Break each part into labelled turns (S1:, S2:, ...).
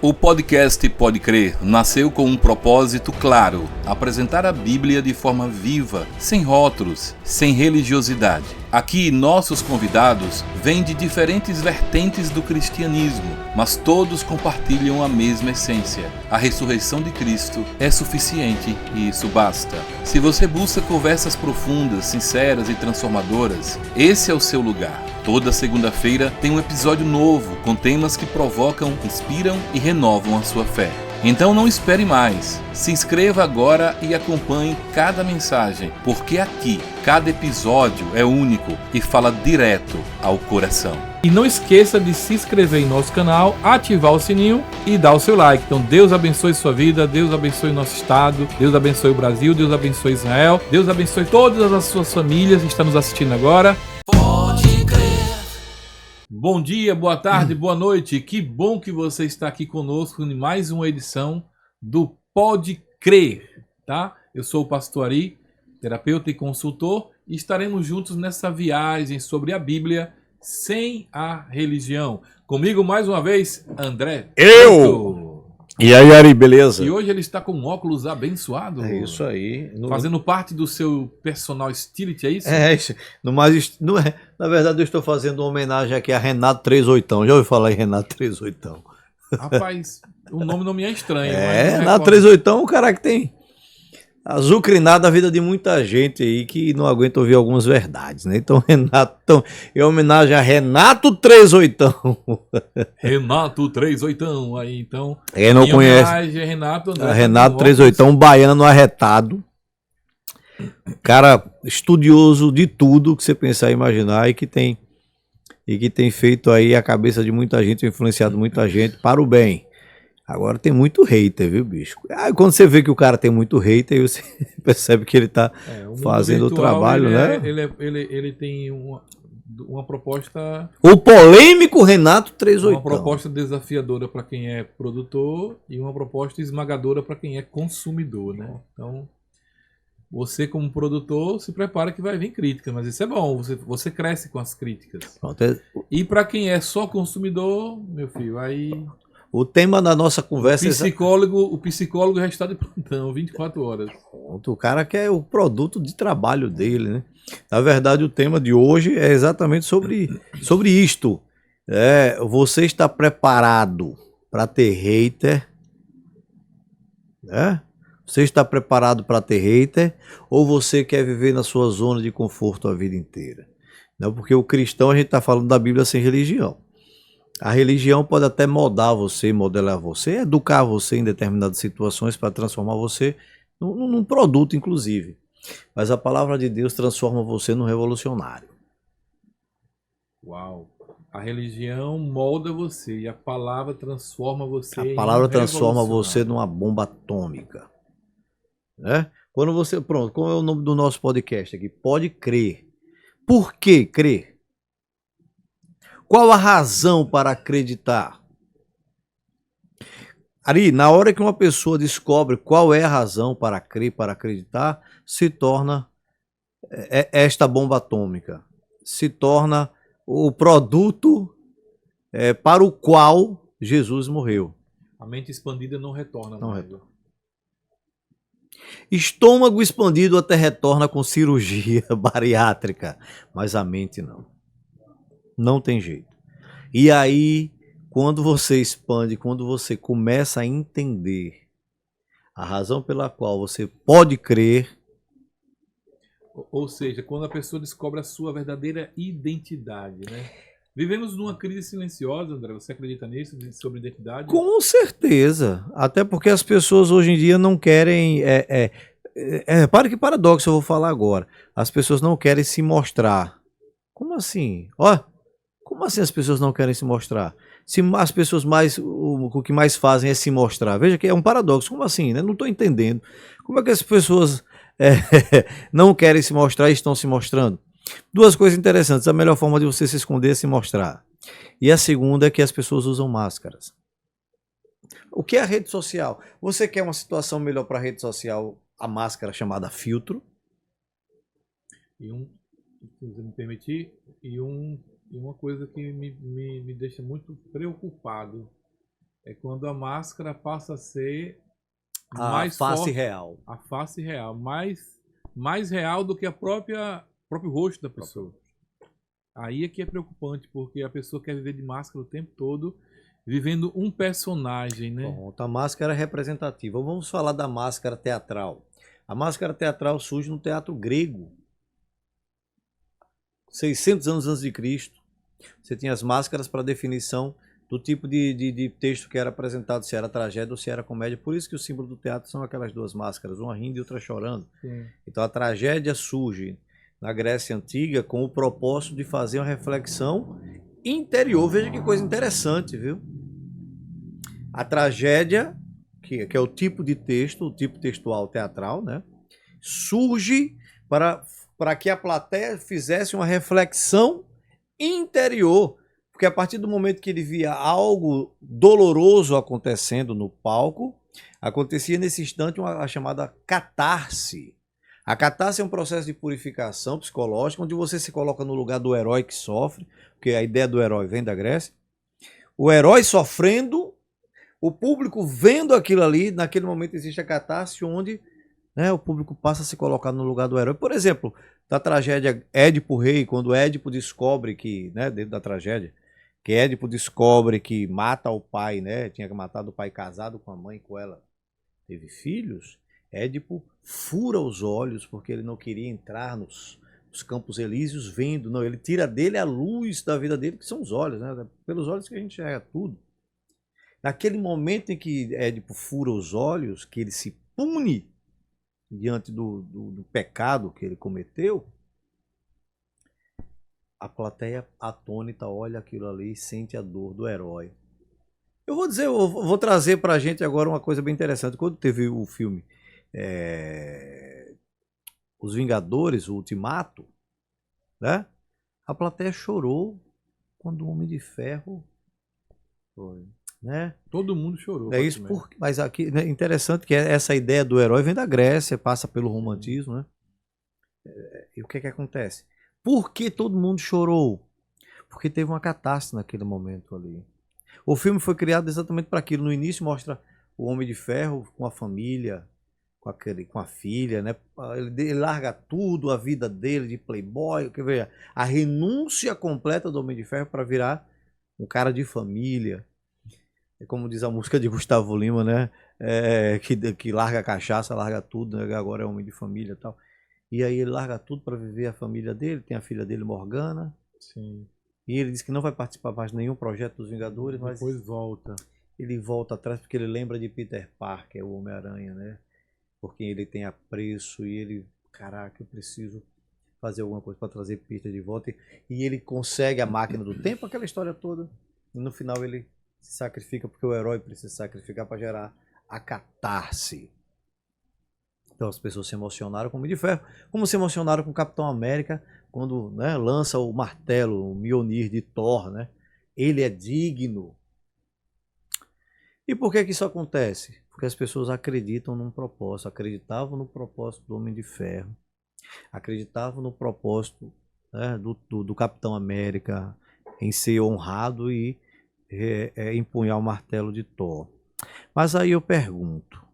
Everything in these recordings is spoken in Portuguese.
S1: O podcast Pode Crer nasceu com um propósito claro: apresentar a Bíblia de forma viva, sem rótulos, sem religiosidade. Aqui, nossos convidados vêm de diferentes vertentes do cristianismo, mas todos compartilham a mesma essência. A ressurreição de Cristo é suficiente e isso basta. Se você busca conversas profundas, sinceras e transformadoras, esse é o seu lugar. Toda segunda-feira tem um episódio novo com temas que provocam, inspiram e renovam a sua fé. Então não espere mais. Se inscreva agora e acompanhe cada mensagem, porque aqui, cada episódio é único e fala direto ao coração.
S2: E não esqueça de se inscrever em nosso canal, ativar o sininho e dar o seu like. Então Deus abençoe sua vida, Deus abençoe o nosso estado, Deus abençoe o Brasil, Deus abençoe Israel, Deus abençoe todas as suas famílias que estão nos assistindo agora.
S1: Pode crer.
S2: Bom dia, boa tarde, boa noite. Que bom que você está aqui conosco em mais uma edição do Pode Crer, tá? Eu sou o pastor Ari, terapeuta e consultor, e estaremos juntos nessa viagem sobre a Bíblia sem a religião. Comigo mais uma vez, André.
S3: Eu! E aí, Ari, beleza?
S2: E hoje ele está com um óculos abençoado.
S3: É isso aí.
S2: Fazendo parte do seu personal stylist, é isso?
S3: É isso. Não é. Na verdade, eu estou fazendo uma homenagem aqui a Renato 38. Já ouviu falar em Renato 38?
S2: Rapaz, o nome não me é estranho.
S3: Renato 38 é um cara que tem azucrinado a vida de muita gente aí que não aguenta ouvir algumas verdades, né? Então, Renato, em homenagem a Renato 38.
S2: Renato 38 aí, então.
S3: Quem não conhece?
S2: Homenagem a Renato, André,
S3: Renato 38, um baiano arretado. Cara estudioso de tudo que você pensar e imaginar e que tem feito aí a cabeça de muita gente, influenciado muita gente para o bem. Agora tem muito hater, viu, bicho? Aí quando você vê que o cara tem muito hater, aí você percebe que ele tá fazendo o trabalho, né?
S2: Ele tem uma proposta...
S3: O polêmico Renato 38.
S2: Uma proposta desafiadora para quem é produtor e uma proposta esmagadora para quem é consumidor, né? Então, você como produtor se prepara que vai vir crítica, mas isso é bom, você cresce com as críticas.
S3: Pronto.
S2: E para quem é só consumidor, meu filho, aí...
S3: O tema da nossa conversa
S2: o psicólogo já está de plantão, 24 horas.
S3: Pronto, o cara quer o produto de trabalho dele, né? Na verdade, o tema de hoje é exatamente sobre isto. Você está preparado para ter hater? Você está preparado para ter hater? Ou você quer viver na sua zona de conforto a vida inteira? Não, porque o cristão, a gente está falando da Bíblia sem religião. A religião pode até moldar você, modelar você, educar você em determinadas situações para transformar você num produto, inclusive. Mas a palavra de Deus transforma você num revolucionário.
S2: Uau! A religião molda você e a palavra transforma você em
S3: A palavra transforma você numa bomba atômica. Quando você, pronto, qual é o nome do nosso podcast aqui? Pode crer. Por que crer? Qual a razão para acreditar? Ari, na hora que uma pessoa descobre qual é a razão para crer, para acreditar, se torna esta bomba atômica. Se torna o produto para o qual Jesus morreu.
S2: A mente expandida não retorna.
S3: Não retorna. Estômago expandido até retorna com cirurgia bariátrica, mas a mente não. Não tem jeito. E aí, quando você expande, quando você começa a entender a razão pela qual você pode crer...
S2: Ou seja, quando a pessoa descobre a sua verdadeira identidade, né? Vivemos numa crise silenciosa, André. Você acredita nisso, sobre identidade?
S3: Com certeza. Até porque as pessoas hoje em dia não querem... Para que paradoxo eu vou falar agora. As pessoas não querem se mostrar. Como assim? Como assim as pessoas não querem se mostrar? Se as pessoas o que mais fazem é se mostrar. Veja que é um paradoxo. Como assim? Né? Não estou entendendo. Como é que as pessoas não querem se mostrar e estão se mostrando? Duas coisas interessantes. A melhor forma de você se esconder é se mostrar. E a segunda é que as pessoas usam máscaras. O que é a rede social? Você quer uma situação melhor para a rede social? A máscara chamada filtro.
S2: Se você me permitir, e uma coisa que me deixa muito preocupado É quando a máscara passa a ser
S3: A
S2: mais
S3: face
S2: forte,
S3: real.
S2: a face real, mais real do que a próprio rosto da pessoa. Aí é que é preocupante, porque a pessoa quer viver de máscara o tempo todo, vivendo um personagem, né?
S3: Pronto, a máscara é representativa. Vamos falar da máscara teatral. A máscara teatral surge no teatro grego. 600 anos antes de Cristo. Você tinha as máscaras para definição do tipo de texto que era apresentado, se era tragédia ou se era comédia. Por isso que o símbolo do teatro são aquelas duas máscaras, uma rindo e outra chorando.
S2: Sim.
S3: Então a tragédia surge na Grécia Antiga com o propósito de fazer uma reflexão interior. Veja que coisa interessante, viu? A tragédia, que é o tipo de texto, o tipo textual teatral, né? Surge para que a plateia fizesse uma reflexão interior. Porque a partir do momento que ele via algo doloroso acontecendo no palco, acontecia nesse instante a chamada catarse. A catarse é um processo de purificação psicológica, onde você se coloca no lugar do herói que sofre, porque a ideia do herói vem da Grécia. O herói sofrendo, o público vendo aquilo ali, naquele momento existe a catarse, onde, né, o público passa a se colocar no lugar do herói. Por exemplo, da tragédia Édipo Rei, quando Édipo descobre que, né, dentro da tragédia, que Édipo descobre que mata o pai, né, tinha matado o pai casado com a mãe, com ela teve filhos, Édipo fura os olhos porque ele não queria entrar nos Campos Elíseos vendo, não, ele tira dele a luz da vida dele, que são os olhos, né, pelos olhos que a gente enxerga tudo. Naquele momento em que Édipo fura os olhos, que ele se pune diante do pecado que ele cometeu, a plateia atônita olha aquilo ali e sente a dor do herói. Eu vou trazer pra gente agora uma coisa bem interessante. Quando teve o filme Os Vingadores, o Ultimato, né? A plateia chorou quando o Homem de Ferro foi, né?
S2: Todo mundo chorou.
S3: É isso, mas aqui, né, interessante que essa ideia do herói vem da Grécia, passa pelo romantismo, né? E o que que acontece? Por que todo mundo chorou? Porque teve uma catástrofe naquele momento ali. O filme foi criado exatamente para aquilo. No início mostra o Homem de Ferro com a família, com a filha, né? Ele larga tudo, a vida dele de playboy, quer ver? A renúncia completa do Homem de Ferro para virar um cara de família. É como diz a música de Gustavo Lima, né? Que larga a cachaça, larga tudo, né? Agora é homem de família e tal. E aí ele larga tudo para viver a família dele, tem a filha dele, Morgana.
S2: Sim.
S3: E ele diz que não vai participar mais de nenhum projeto dos Vingadores, mas
S2: depois volta.
S3: Ele volta atrás porque ele lembra de Peter Parker, o Homem-Aranha, né? Porque ele tem apreço e ele, caraca, eu preciso fazer alguma coisa para trazer Peter de volta. E ele consegue a máquina do tempo, aquela história toda. E no final ele se sacrifica porque o herói precisa se sacrificar para gerar a catarse. Então as pessoas se emocionaram com o Homem de Ferro, como se emocionaram com o Capitão América quando, né, lança o martelo, o Mjolnir de Thor, né? Ele é digno. E por que que isso acontece? Porque as pessoas acreditam num propósito, acreditavam no propósito do Homem de Ferro, acreditavam no propósito, né, do Capitão América em ser honrado e empunhar o martelo de Thor. Mas aí eu pergunto,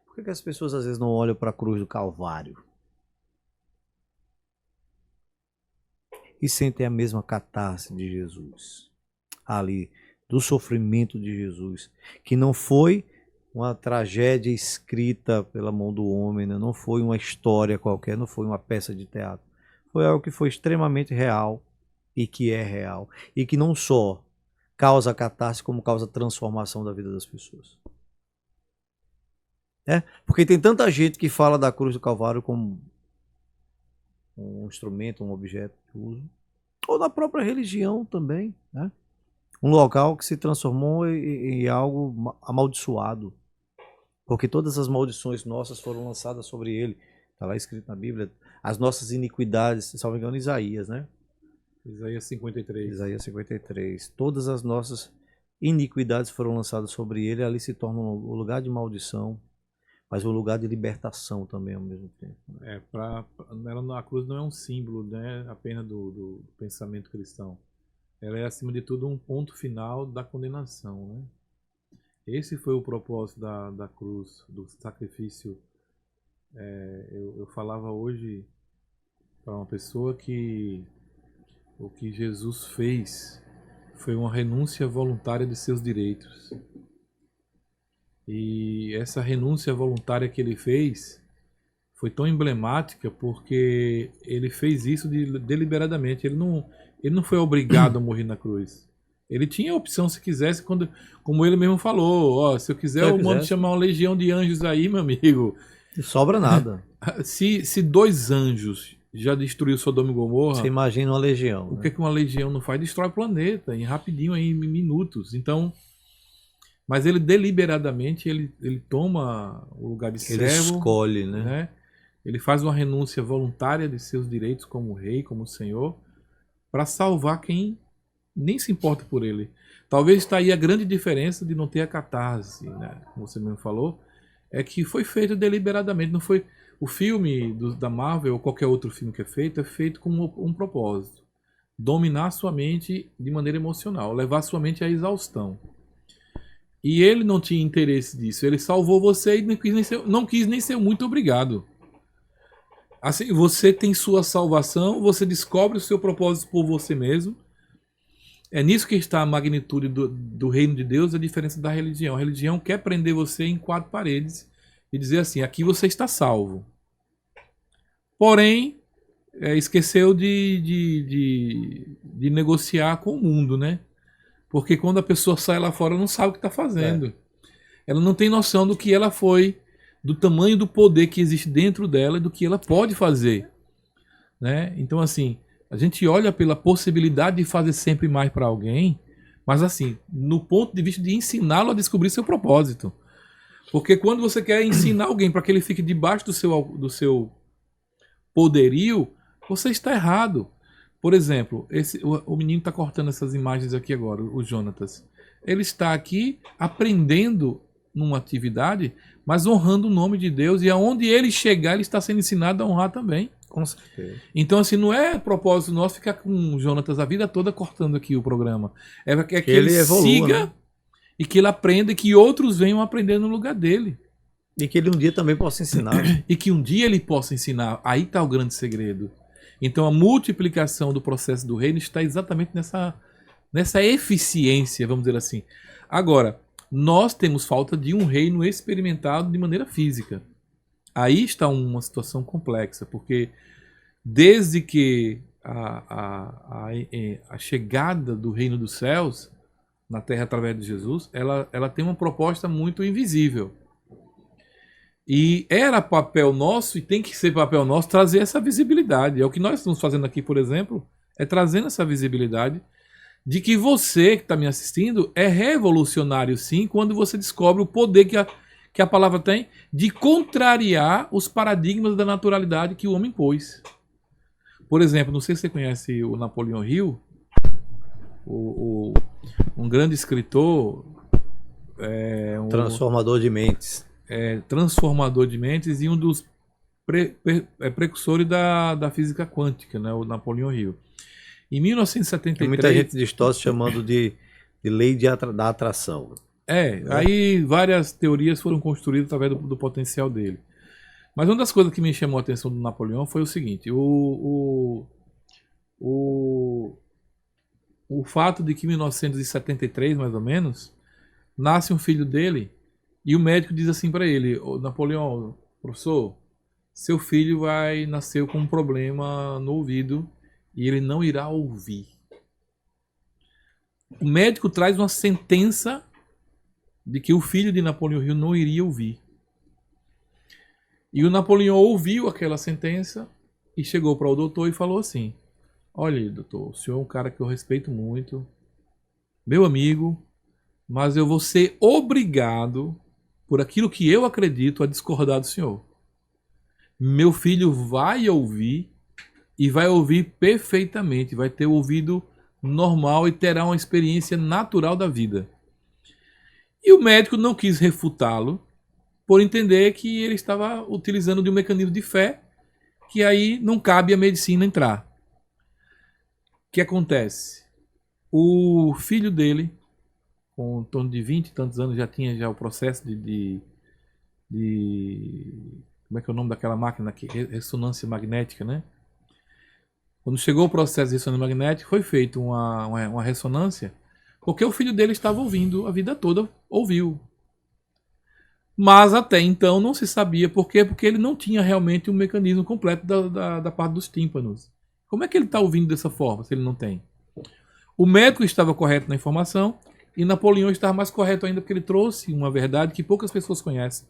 S3: por que as pessoas às vezes não olham para a cruz do Calvário e sentem a mesma catarse de Jesus ali, do sofrimento de Jesus, que não foi uma tragédia escrita pela mão do homem, né? Não foi uma história qualquer, não foi uma peça de teatro, foi algo que foi extremamente real e que é real e que não só causa catarse, como causa transformação da vida das pessoas. Porque tem tanta gente que fala da cruz do Calvário como um instrumento, um objeto de uso, ou da própria religião também, né? Um local que se transformou em algo amaldiçoado, porque todas as maldições nossas foram lançadas sobre ele. Está lá escrito na Bíblia, as nossas iniquidades, se não me engano, Isaías, né?
S2: Isaías 53.
S3: Isaías 53. Todas as nossas iniquidades foram lançadas sobre ele, ali se torna um lugar de maldição, mas um lugar de libertação também ao mesmo tempo.
S2: Né? A cruz não é um símbolo, né, apenas do pensamento cristão. ela é, acima de tudo, um ponto final da condenação, né? Esse foi o propósito da cruz, do sacrifício. Eu falava hoje para uma pessoa que o que Jesus fez foi uma renúncia voluntária de seus direitos. E essa renúncia voluntária que ele fez foi tão emblemática porque ele fez isso deliberadamente. Ele não foi obrigado a morrer na cruz. Ele tinha a opção se quisesse, como ele mesmo falou, ó, se eu quiser eu mando chamar uma legião de anjos aí, meu amigo.
S3: Não sobra nada.
S2: Se 2 anjos já destruiu Sodoma e Gomorra,
S3: você imagina uma legião.
S2: O que uma legião não faz? Destrói o planeta, rapidinho, em minutos. Então, mas ele deliberadamente, ele toma o lugar de servo. Ele
S3: escolhe, né?
S2: Ele faz uma renúncia voluntária de seus direitos como rei, como senhor, para salvar quem nem se importa por ele. Talvez está aí a grande diferença de não ter a catarse, né? Como você mesmo falou, é que foi feito deliberadamente. Não foi o filme da Marvel ou qualquer outro filme que é feito com um propósito: dominar sua mente de maneira emocional, levar sua mente à exaustão. E ele não tinha interesse disso. Ele salvou você e não quis nem ser muito obrigado. Assim, você tem sua salvação, você descobre o seu propósito por você mesmo. É nisso que está a magnitude do reino de Deus, a diferença da religião. A religião quer prender você em 4 paredes e dizer assim: aqui você está salvo. Porém, esqueceu de negociar com o mundo, né? Porque quando a pessoa sai lá fora, não sabe o que está fazendo. Ela não tem noção do que ela foi, do tamanho do poder que existe dentro dela e do que ela pode fazer, né? Então, assim, a gente olha pela possibilidade de fazer sempre mais para alguém, mas assim, no ponto de vista de ensiná-lo a descobrir seu propósito. Porque quando você quer ensinar alguém para que ele fique debaixo do seu poderio, você está errado. Por exemplo, o menino está cortando essas imagens aqui agora, o Jonatas. Ele está aqui aprendendo numa atividade, mas honrando o nome de Deus, e aonde ele chegar, ele está sendo ensinado a honrar também.
S3: Com certeza.
S2: Então, assim, não é propósito nosso ficar com o Jonatas a vida toda cortando aqui o programa. É que ele evolua, siga, né? E que ele aprenda e que outros venham aprender no lugar dele.
S3: E que ele um dia também possa ensinar.
S2: E que um dia ele possa ensinar. Aí está o grande segredo. Então, a multiplicação do processo do reino está exatamente nessa eficiência, vamos dizer assim. Agora, nós temos falta de um reino experimentado de maneira física. Aí está uma situação complexa, porque desde que a chegada do reino dos céus na terra através de Jesus, ela tem uma proposta muito invisível. E era papel nosso, e tem que ser papel nosso, trazer essa visibilidade. É o que nós estamos fazendo aqui, por exemplo, é trazendo essa visibilidade de que você que está me assistindo é revolucionário, sim, quando você descobre o poder que a palavra tem de contrariar os paradigmas da naturalidade que o homem pôs. Por exemplo, não sei se você conhece o Napoleão Hill, um grande escritor,
S3: transformador de mentes.
S2: Transformador de mentes e um dos precursores da física quântica, né, o Napoleão Hill. Em 1973...
S3: Tem muita gente distorce chamando de lei da atração.
S2: Aí várias teorias foram construídas através do potencial dele. Mas uma das coisas que me chamou a atenção do Napoleão foi o seguinte: o fato de que em 1973, mais ou menos, nasce um filho dele e o médico diz assim para ele: Napoleão, professor, seu filho vai nascer com um problema no ouvido e ele não irá ouvir. O médico traz uma sentença de que o filho de Napoleão Hill não iria ouvir. E o Napoleão ouviu aquela sentença e chegou para o doutor e falou assim: olha, doutor, o senhor é um cara que eu respeito muito, meu amigo, mas eu vou ser obrigado, por aquilo que eu acredito, a discordar do senhor. Meu filho vai ouvir e vai ouvir perfeitamente, vai ter o ouvido normal e terá uma experiência natural da vida. E o médico não quis refutá-lo, por entender que ele estava utilizando de um mecanismo de fé, que aí não cabe a medicina entrar. O que acontece? O filho dele, com em torno de 20 e tantos anos, já tinha já o processo como é que é o nome daquela máquina aqui? Ressonância magnética, né? Quando chegou o processo de ressonância magnética, foi feita uma ressonância, porque o filho dele estava ouvindo a vida toda, ouviu. Mas até então não se sabia por quê, porque ele não tinha realmente um mecanismo completo da parte dos tímpanos. Como é que ele está ouvindo dessa forma, se ele não tem? O médico estava correto na informação, e Napoleão estava mais correto ainda, porque ele trouxe uma verdade que poucas pessoas conhecem.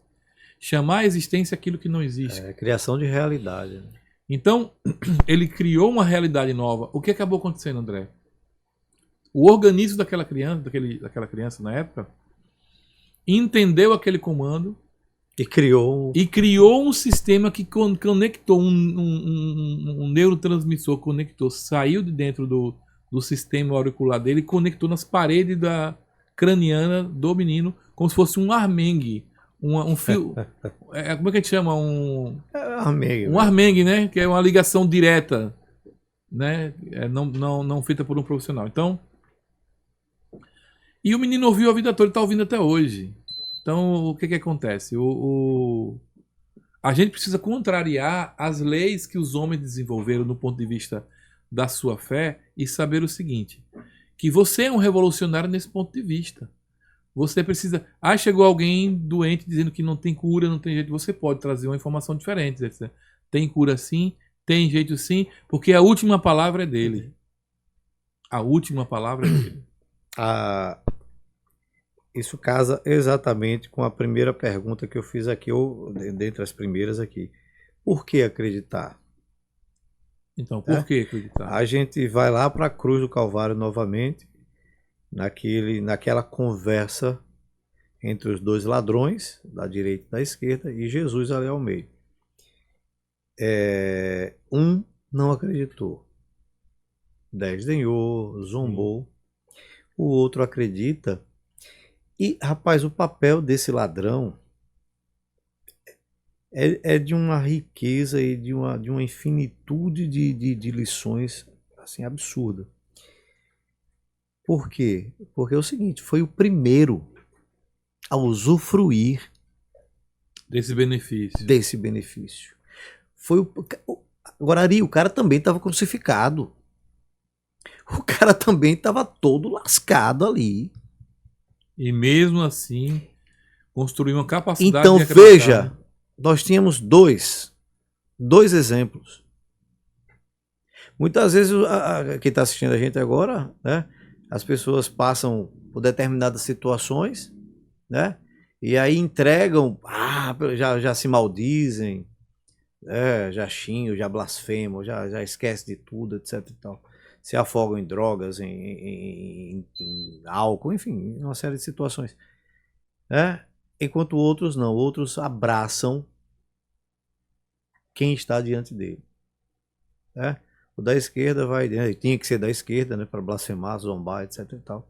S2: Chamar a existência aquilo que não existe.
S3: É criação de realidade.
S2: Então, ele criou uma realidade nova. O que acabou acontecendo, André? O organismo daquela criança na época, entendeu aquele comando
S3: E criou
S2: um sistema que conectou um neurotransmissor, saiu de dentro do sistema auricular dele e conectou nas paredes da craniana do menino, como se fosse um armengue. Um fio. Como é que a gente chama? Um armengue, né? Que é uma ligação direta, né? Não feita por um profissional. Então. E o menino ouviu a vida toda, ele está ouvindo até hoje. Então, o que acontece? A gente precisa contrariar as leis que os homens desenvolveram do ponto de vista da sua fé e saber o seguinte: que você é um revolucionário nesse ponto de vista. Você precisa... chegou alguém doente dizendo que não tem cura, não tem jeito. Você pode trazer uma informação diferente. Tem cura sim, tem jeito sim, porque a última palavra é dele. A última palavra é dele.
S3: Isso casa exatamente com a primeira pergunta que eu fiz aqui, ou dentre as primeiras aqui. Por que acreditar?
S2: Então, por que acreditar?
S3: A gente vai lá para a cruz do Calvário novamente, naquela conversa entre os dois ladrões, da direita e da esquerda, e Jesus ali ao meio. Um não acreditou, desdenhou, zombou. O outro acredita. E, rapaz, o papel desse ladrão é de uma riqueza e de uma infinitude de lições assim, absurda. Por quê? Porque é o seguinte, foi o primeiro a usufruir
S2: desse
S3: benefício. Agora, Ari, o cara também estava crucificado. O cara também estava todo lascado ali.
S2: E mesmo assim, construiu uma capacidade
S3: então,
S2: de acreditar.
S3: Veja, nós tínhamos dois exemplos. Muitas vezes, quem está assistindo a gente agora, né, as pessoas passam por determinadas situações, né, e aí entregam, já se maldizem, já xingam, já blasfemam, já esquecem de tudo, etc. E tal. Se afogam em drogas, em álcool, enfim, uma série de situações. Enquanto outros não, outros abraçam quem está diante dele. O da esquerda vai, tinha que ser da esquerda, né, para blasfemar, zombar, etc. E tal.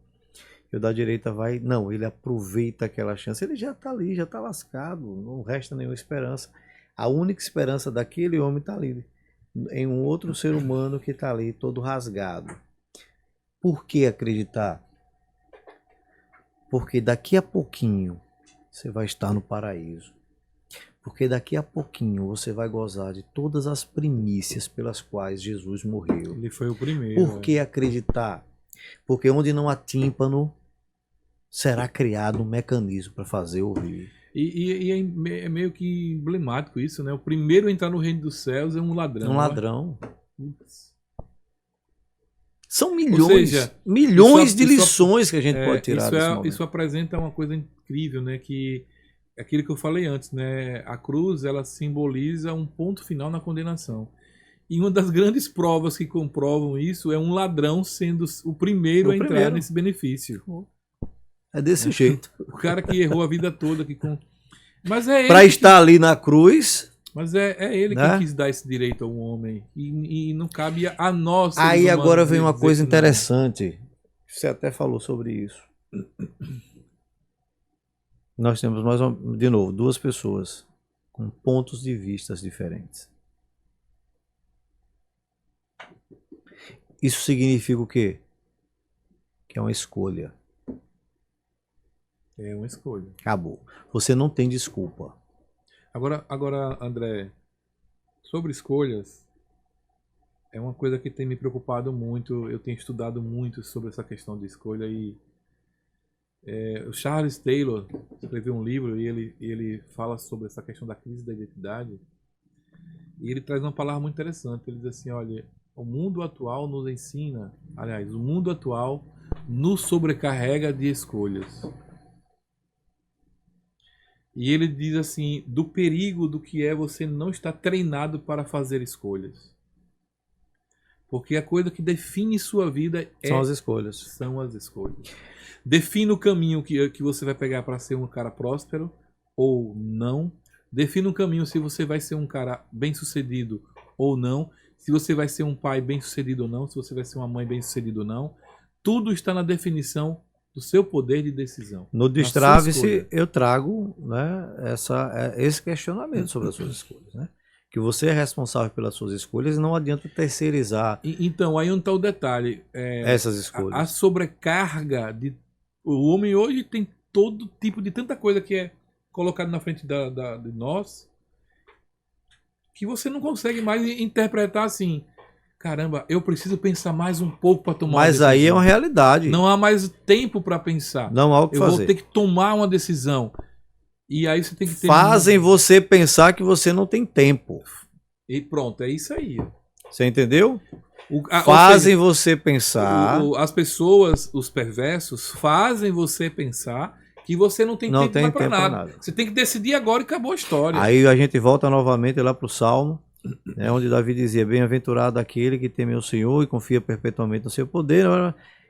S3: E o da direita vai, não, ele aproveita aquela chance, ele já está ali, já está lascado, não resta nenhuma esperança. A única esperança daquele homem está ali, em um outro ser humano que está ali todo rasgado. Por que acreditar? Porque daqui a pouquinho você vai estar no paraíso. Porque daqui a pouquinho você vai gozar de todas as primícias pelas quais Jesus morreu.
S2: Ele foi o primeiro.
S3: Por que acreditar? Porque onde não há tímpano, será criado um mecanismo para fazer ouvir.
S2: E é meio que emblemático isso, né? O primeiro a entrar no reino dos céus é um ladrão.
S3: Um ladrão. São
S2: milhões
S3: de lições que a gente pode tirar desse momento.
S2: Isso apresenta uma coisa incrível, né? Que é aquilo que eu falei antes, né? A cruz, ela simboliza um ponto final na condenação. E uma das grandes provas que comprovam isso é um ladrão sendo o primeiro a entrar nesse benefício.
S3: É desse jeito.
S2: O cara que errou a vida toda. Mas é ele
S3: para estar ali na cruz.
S2: Mas é ele que quis dar esse direito ao homem. E não cabe a nós.
S3: Aí agora vem uma coisa interessante. Você até falou sobre isso. Nós temos de novo, duas pessoas com pontos de vista diferentes. Isso significa o quê? que é uma escolha.
S2: É uma escolha.
S3: Acabou. Você não tem desculpa.
S2: Agora, André, sobre escolhas, é uma coisa que tem me preocupado muito. Eu tenho estudado muito sobre essa questão de escolha e o Charles Taylor escreveu um livro e ele fala sobre essa questão da crise da identidade. E ele traz uma palavra muito interessante. Ele diz assim, olha, o mundo atual nos ensina, aliás, o mundo atual nos sobrecarrega de escolhas. E ele diz assim, do perigo do que é você não estar treinado para fazer escolhas. Porque a coisa que define sua vida
S3: São as escolhas.
S2: São as escolhas. Define o caminho que você vai pegar para ser um cara próspero ou não. Defina um caminho se você vai ser um cara bem-sucedido ou não. Se você vai ser um pai bem-sucedido ou não. Se você vai ser uma mãe bem-sucedida ou não. Tudo está na definição do seu poder de decisão.
S3: No Destrave-se eu trago, né, esse questionamento sobre as suas escolhas. Né? Que você é responsável pelas suas escolhas e não adianta terceirizar.
S2: Então, aí onde está o detalhe.
S3: Essas escolhas.
S2: A sobrecarga de... O homem hoje tem todo tipo de tanta coisa que é colocado na frente de nós que você não consegue mais interpretar assim. Caramba, eu preciso pensar mais um pouco para tomar uma decisão.
S3: Mas aí é uma realidade.
S2: Não há mais tempo para pensar.
S3: Não há o que fazer.
S2: Eu vou ter que tomar uma decisão. E aí você tem que ter...
S3: Fazem você pensar que você não tem tempo.
S2: E pronto, é isso aí.
S3: Você entendeu? Fazem
S2: ou seja,
S3: você pensar...
S2: As pessoas, os perversos, fazem você pensar que você não tem tempo para nada. Você tem que decidir agora e acabou a história.
S3: Aí a gente volta novamente lá para o Salmo, né, onde Davi dizia, bem-aventurado aquele que teme o Senhor e confia perpetuamente no seu poder,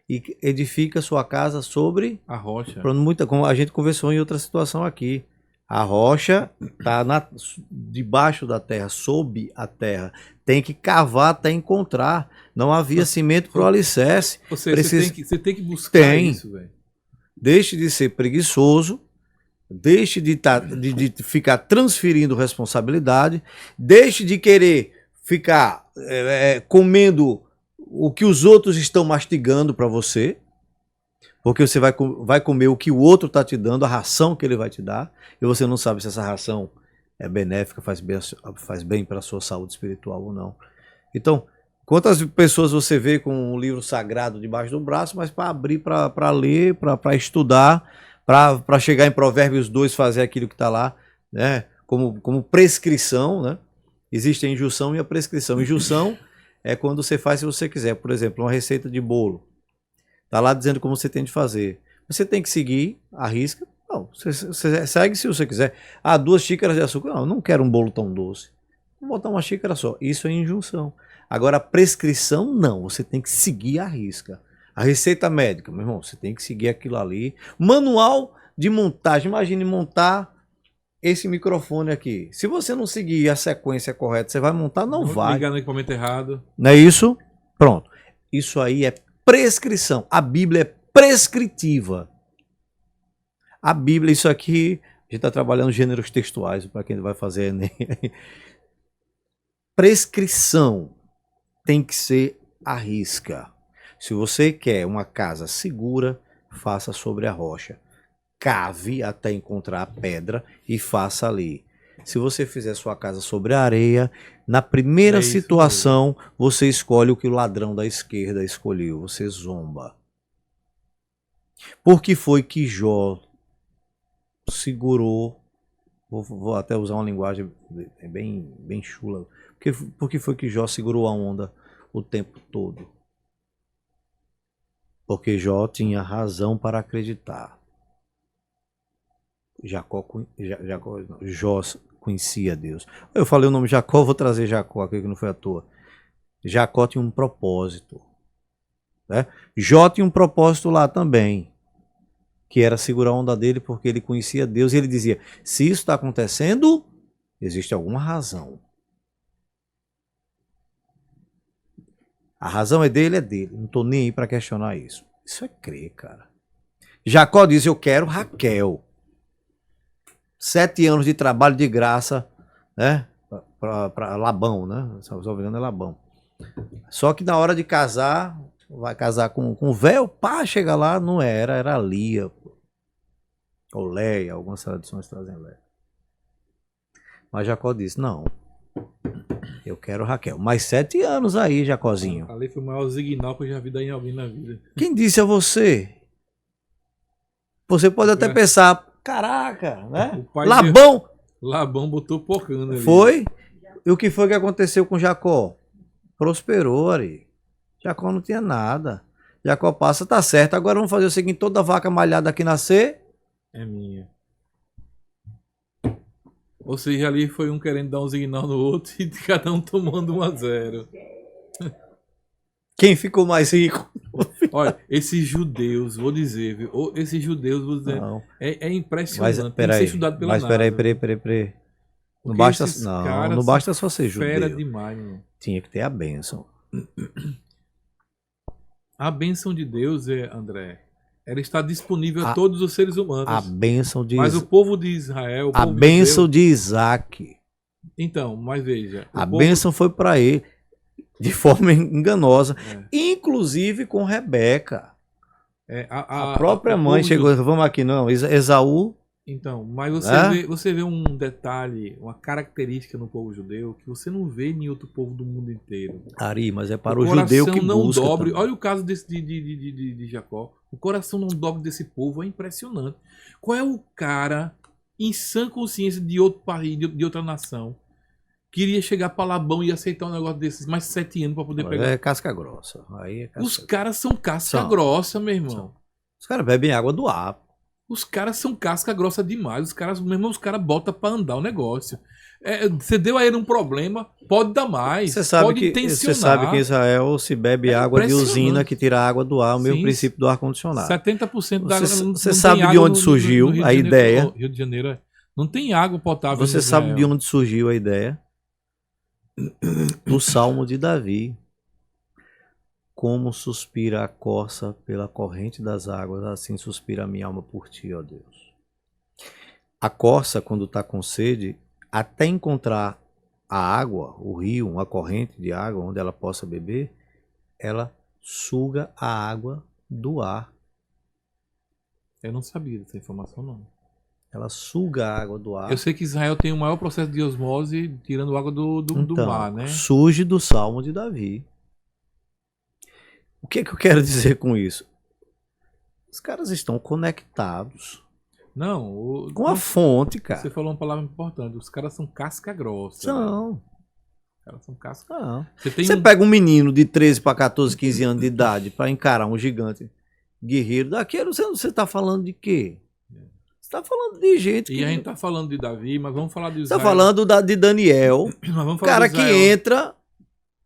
S3: e edifica sua casa sobre
S2: a rocha.
S3: Como a gente conversou em outra situação aqui. A rocha está debaixo da terra, sob a terra. Tem que cavar até encontrar. Não havia cimento para o alicerce.
S2: Ou seja, você tem que buscar isso, velho.
S3: Deixe de ser preguiçoso. Deixe de ficar transferindo responsabilidade. Deixe de querer ficar comendo o que os outros estão mastigando para você. Porque você vai comer o que o outro está te dando, a ração que ele vai te dar. E você não sabe se essa ração é benéfica, faz bem para a sua saúde espiritual ou não. Então, quantas pessoas você vê com um livro sagrado debaixo do braço, mas para abrir, para ler, para estudar, para chegar em Provérbios 2, fazer aquilo que está lá, né? Como prescrição, né? Existe a injunção e a prescrição. Injunção é quando você faz se você quiser. Por exemplo, uma receita de bolo. Está lá dizendo como você tem de fazer. Você tem que seguir a risca. Não, você segue se você quiser. 2 xícaras de açúcar. Não, eu não quero um bolo tão doce. Vou botar uma xícara só. Isso é injunção. Agora, a prescrição, não. Você tem que seguir a risca. A receita médica, meu irmão, você tem que seguir aquilo ali. Manual de montagem. Imagine montar esse microfone aqui. Se você não seguir a sequência correta, você vai montar? Não vai.
S2: Ligar no equipamento errado.
S3: Não é isso? Pronto. Isso aí é prescrição. A Bíblia é prescritiva. A Bíblia, isso aqui, a gente está trabalhando gêneros textuais para quem vai fazer Enem. Prescrição tem que ser à risca. Se você quer uma casa segura, faça sobre a rocha. Cave até encontrar a pedra e faça ali. Se você fizer sua casa sobre a areia, na primeira situação, você escolhe o que o ladrão da esquerda escolheu. Você zomba. Por que foi que Jó segurou? Vou até usar uma linguagem bem chula. Por que foi que Jó segurou a onda o tempo todo? Porque Jó tinha razão para acreditar. Jó conhecia Deus. Eu falei o nome Jacó, vou trazer Jacó aqui que não foi à toa. Jacó tinha um propósito. Né? Jó tinha um propósito lá também, que era segurar a onda dele porque ele conhecia Deus e ele dizia, se isso está acontecendo, existe alguma razão. A razão é dele. Não estou nem aí para questionar isso. Isso é crer, cara. Jacó diz, eu quero Raquel. 7 anos de trabalho de graça, né? Para Labão, né? Se não me engano é Labão. Só que na hora de casar, vai casar com o véu, pá, chega lá, não era Lia, pô. Ou Leia, algumas traduções trazem Leia. Mas Jacó disse, não, eu quero Raquel. Mais 7 anos aí, Jacozinho.
S2: Ali foi o maior signal que eu já vi daí em alguém na vida.
S3: Quem disse a você? Você pode até pensar, caraca, né?
S2: O pai
S3: Labão
S2: Labão botou pocando ali.
S3: foi. E o que foi que aconteceu com Jacó? Prosperou, Ari. Jacó não tinha nada. Jacó passa, tá certo. Agora vamos fazer o seguinte: toda vaca malhada que nascer.
S2: É minha. Ou seja, ali foi um querendo dar um signal no outro e cada um tomando 1-0.
S3: Quem ficou mais rico?
S2: Olha, esses judeus, vou dizer, viu? Esses judeus, vou dizer,
S3: Não.
S2: é impressionante.
S3: Mas
S2: Tem que ser estudado pela
S3: Mas
S2: NASA.
S3: peraí. Não
S2: Porque
S3: basta,
S2: esses
S3: não,
S2: caras
S3: não basta
S2: são
S3: só ser
S2: fera
S3: judeu.
S2: demais, meu.
S3: Tinha que ter a bênção.
S2: A bênção de Deus, André, ela está disponível a
S3: A-
S2: todos os seres humanos.
S3: A bênção de
S2: Mas o povo de Israel, o
S3: a
S2: povo
S3: bênção
S2: judeu-
S3: de Isaac.
S2: Então, mas veja. o
S3: A
S2: povo-
S3: bênção foi para ele de forma enganosa,
S2: É.
S3: inclusive com Rebeca. A própria
S2: o
S3: mãe
S2: povo
S3: chegou, vamos aqui não, Esaú.
S2: Então, mas você vê um detalhe, uma característica no povo judeu que você não vê em outro povo do mundo inteiro.
S3: Ari, mas é para o
S2: coração
S3: judeu que
S2: não
S3: busca.
S2: dobre.
S3: também.
S2: Olha o caso de Jacó. O coração não dobre desse povo é impressionante. Qual é o cara em sã consciência de outro país, de outra nação, que iria chegar para Labão e aceitar um negócio desses mais 7 anos para poder pegar?
S3: É casca grossa. Aí é casca...
S2: Os caras são casca
S3: São.
S2: grossa, meu irmão.
S3: São. Os caras bebem água do ar.
S2: Os caras são casca grossa demais. Os caras, mesmo os caras botam pra andar o negócio. Você deu a ele um problema, pode dar mais.
S3: Você sabe
S2: pode
S3: que
S2: tensionar.
S3: você sabe que em Israel se bebe água de
S2: impressionante.
S3: usina que tira a água do ar, o mesmo
S2: Sim.
S3: princípio do ar condicionado.
S2: 70% da água.
S3: Você sabe de onde surgiu
S2: Rio de
S3: a
S2: Janeiro,
S3: ideia?
S2: Rio de Janeiro não tem água potável.
S3: Você
S2: em
S3: sabe
S2: Israel.
S3: de onde surgiu a ideia? Do Salmo de Davi. Como suspira a corça pela corrente das águas, assim suspira a minha alma por ti, ó Deus. A corça, quando está com sede, até encontrar a água, o rio, uma corrente de água onde ela possa beber, ela suga a água do ar.
S2: Eu não sabia dessa informação, não.
S3: Ela suga a água do ar.
S2: Eu sei que Israel tem o maior processo de osmose tirando água do
S3: Então,
S2: mar, né?
S3: surge do Salmo de Davi. O que é que eu quero dizer com isso? Os caras estão conectados
S2: Não,
S3: com a fonte, cara.
S2: você falou uma palavra importante. Os caras são casca grossa.
S3: São.
S2: Os caras são casca.
S3: Não.
S2: Você tem
S3: Você pega um menino de 13 para 14, 15 anos de idade para encarar um gigante guerreiro daquele, você está falando de quê? Você está falando de gente
S2: E a gente tá falando de Davi, mas vamos falar de
S3: Você está
S2: Israel.
S3: falando de Daniel,
S2: Mas vamos falar
S3: cara
S2: de
S3: que
S2: Israel.
S3: entra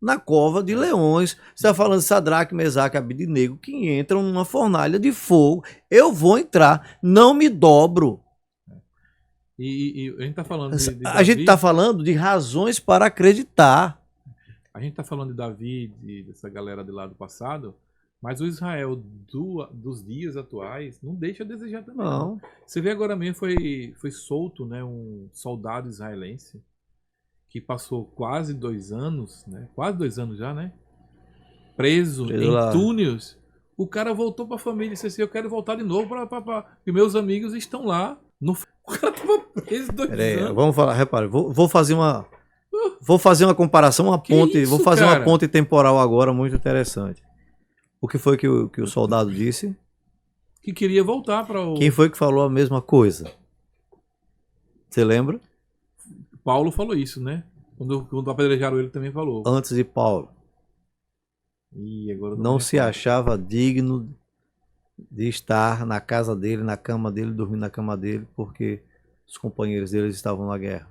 S3: na cova de leões. Você está falando de Sadraque, Mesaque e Abednego, que entram numa fornalha de fogo. Eu vou entrar, não me dobro.
S2: E a gente tá falando de
S3: A
S2: Davi.
S3: gente está falando de razões para acreditar.
S2: A gente tá falando de Davi, dessa galera de lá do passado, mas o Israel dos dias atuais não deixa a desejar também.
S3: Não.
S2: Você vê agora mesmo, foi solto, né, um soldado israelense que passou quase 2 anos, né? Quase 2 anos já, né? Preso em
S3: lá.
S2: túneis. O cara voltou pra família e disse assim: eu quero voltar de novo porque meus amigos estão lá. O cara tava preso 2
S3: Peraí,
S2: anos.
S3: vamos falar, repare, vou fazer uma comparação, uma
S2: Que
S3: ponte,
S2: isso,
S3: vou fazer
S2: cara?
S3: uma ponte temporal agora muito interessante. O que foi que o soldado disse?
S2: Que queria voltar para o.
S3: Quem foi que falou a mesma coisa? Você lembra?
S2: Paulo falou isso, né? Quando apedrejaram ele também falou.
S3: Antes de Paulo.
S2: Ih, agora eu
S3: Não
S2: me
S3: se
S2: recordo.
S3: achava digno de estar na casa dele, na cama dele, dormir na cama dele, porque os companheiros deles estavam na guerra.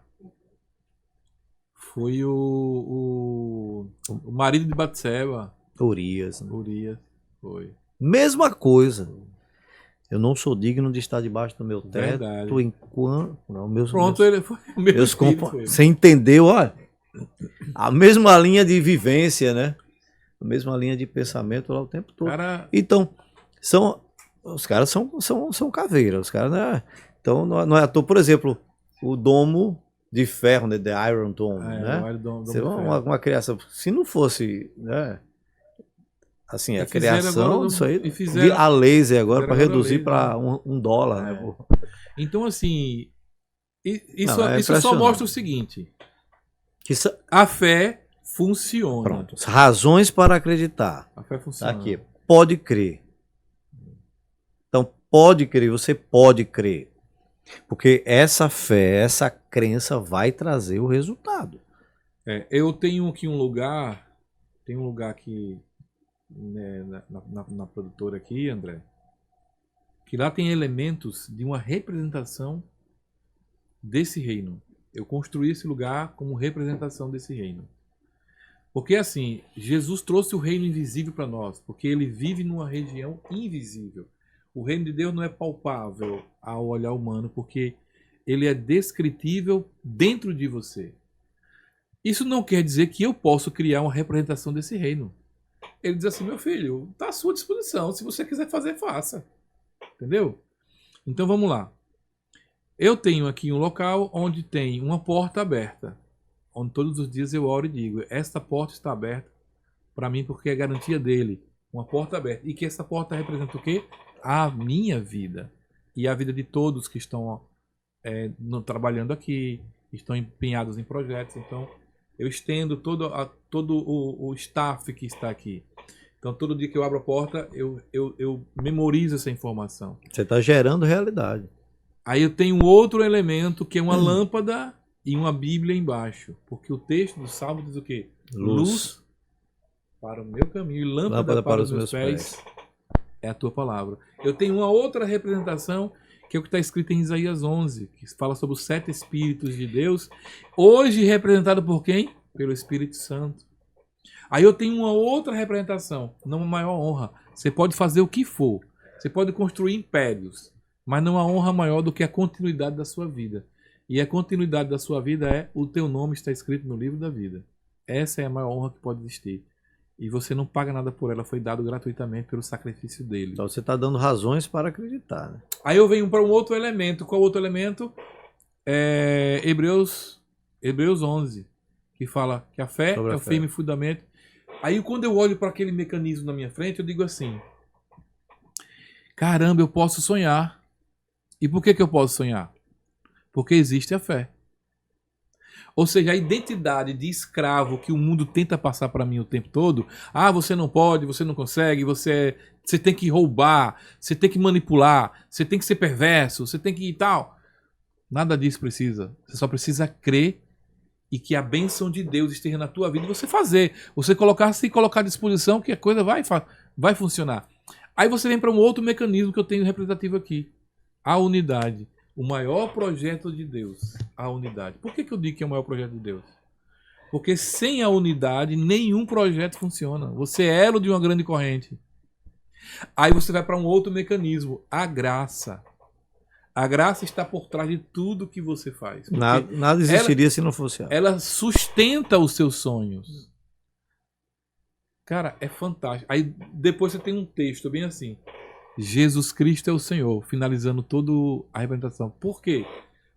S2: Foi o marido de Batseba,
S3: Urias. Né?
S2: Urias. Foi.
S3: Mesma coisa. Eu não sou digno de estar debaixo do meu teto
S2: Verdade.
S3: enquanto. Não,
S2: Pronto, ele foi o mesmo
S3: meus
S2: filho,
S3: compa...
S2: foi.
S3: Você entendeu? Olha, a mesma linha de vivência, né? A mesma linha de pensamento lá o tempo todo.
S2: Cara,
S3: Então, os caras são caveira. Os caras, né? Então, não é à toa. Por exemplo, o domo de ferro, né? The Iron Dome, né?
S2: o Iron Dome
S3: Você
S2: do
S3: vê
S2: Ferro.
S3: uma criação. Se não fosse, né? assim, a
S2: fizeram
S3: criação
S2: agora
S3: disso aí,
S2: e fizeram-
S3: a laser agora
S2: fizeram
S3: para
S2: agora a
S3: reduzir
S2: laser,
S3: para
S2: né?
S3: $1,
S2: É.
S3: né? Pô?
S2: Então, assim, isso,
S3: Não, é
S2: isso só
S3: impressionante.
S2: mostra o seguinte:
S3: Que sa-
S2: a fé funciona.
S3: Pronto. Razões para acreditar.
S2: A fé
S3: Tá
S2: funciona.
S3: aqui. Pode crer. Então, pode crer, você pode crer. Porque essa fé, essa crença vai trazer o resultado.
S2: Eu tenho aqui um lugar, aqui, né, na produtora aqui, André, que lá tem elementos de uma representação desse reino. Eu construí esse lugar como representação desse reino. Porque assim, Jesus trouxe o reino invisível para nós, porque ele vive numa região invisível. O reino de Deus não é palpável ao olhar humano, porque ele é descritível dentro de você. Isso não quer dizer que eu posso criar uma representação desse reino. Ele diz assim, meu filho, está à sua disposição. Se você quiser fazer, faça. Entendeu? Então vamos lá. Eu tenho aqui um local onde tem uma porta aberta. Onde todos os dias eu oro e digo, esta porta está aberta para mim porque é garantia dele. Uma porta aberta. E que essa porta representa o quê? A minha vida. E a vida de todos que estão trabalhando aqui, estão empenhados em projetos. Então, eu estendo todo o staff que está aqui. Então, todo dia que eu abro a porta, eu memorizo essa informação.
S3: Você está gerando realidade.
S2: Aí eu tenho outro elemento, que é uma lâmpada e uma Bíblia embaixo. Porque o texto do Salmo diz o quê? Luz para o meu caminho e lâmpada para os meus pés. É a tua palavra. Eu tenho uma outra representação, que é o que está escrito em Isaías 11, que fala sobre os 7 Espíritos de Deus, hoje representado por quem? Pelo Espírito Santo. Aí eu tenho uma outra representação, não uma maior honra. Você pode fazer o que for, você pode construir impérios, mas não há honra maior do que a continuidade da sua vida. E a continuidade da sua vida é o teu nome está escrito no livro da vida. Essa é a maior honra que pode existir. E você não paga nada por ela, foi dado gratuitamente pelo sacrifício dele.
S3: Então você está dando razões para acreditar, né?
S2: Aí eu venho para um outro elemento. Qual outro elemento? Hebreus 11, que fala que a fé
S3: Sobre
S2: é
S3: a
S2: o
S3: fé.
S2: firme fundamento. Aí quando eu olho para aquele mecanismo na minha frente, eu digo assim, caramba, eu posso sonhar. E por que eu posso sonhar? Porque existe a fé. Ou seja, a identidade de escravo que o mundo tenta passar para mim o tempo todo. Ah, você não pode, você não consegue, você tem que roubar, você tem que manipular, você tem que ser perverso, você tem que ir tal. Nada disso precisa. Você só precisa crer e que a bênção de Deus esteja na tua vida e você fazer. Você se colocar à disposição que a coisa vai funcionar. Aí você vem para um outro mecanismo que eu tenho representativo aqui. A unidade. O maior projeto de Deus, a unidade. Por que eu digo que é o maior projeto de Deus? Porque sem a unidade, nenhum projeto funciona. Você é elo de uma grande corrente. Aí você vai para um outro mecanismo, a graça. A graça está por trás de tudo que você faz.
S3: Nada existiria se não fosse ela.
S2: Ela sustenta os seus sonhos. Cara, é fantástico. Aí depois você tem um texto bem assim. Jesus Cristo é o Senhor, finalizando toda a representação. Por quê?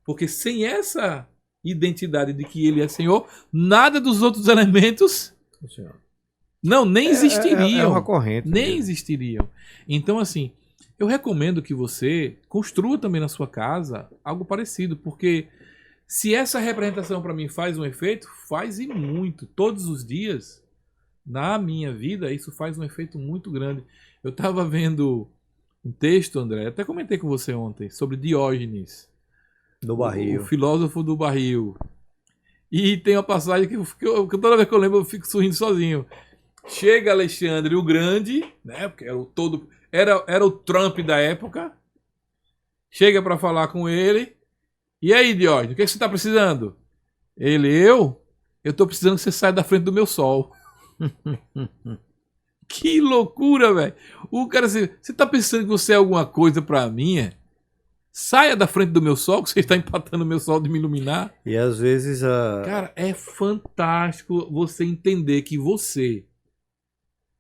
S2: Porque sem essa identidade de que Ele é Senhor, nada dos outros elementos nem existiriam.
S3: É uma corrente.
S2: Nem
S3: mesmo.
S2: existiriam. Então, assim, eu recomendo que você construa também na sua casa algo parecido, porque se essa representação para mim faz um efeito, faz e muito. Todos os dias, na minha vida, isso faz um efeito muito grande. Eu estava vendo um texto, André, até comentei com você ontem, sobre Diógenes.
S3: Do barril.
S2: O filósofo do barril. E tem uma passagem que toda vez que eu lembro eu fico sorrindo sozinho. Chega Alexandre o Grande, né? Porque era o Trump da época. Chega para falar com ele. E aí, Diógenes, o que você está precisando? Eu estou precisando que você saia da frente do meu sol. Que loucura, velho. O cara, você tá pensando que você é alguma coisa pra mim? Saia da frente do meu sol, que você está empatando o meu sol de me iluminar.
S3: E às vezes
S2: Cara, é fantástico você entender que você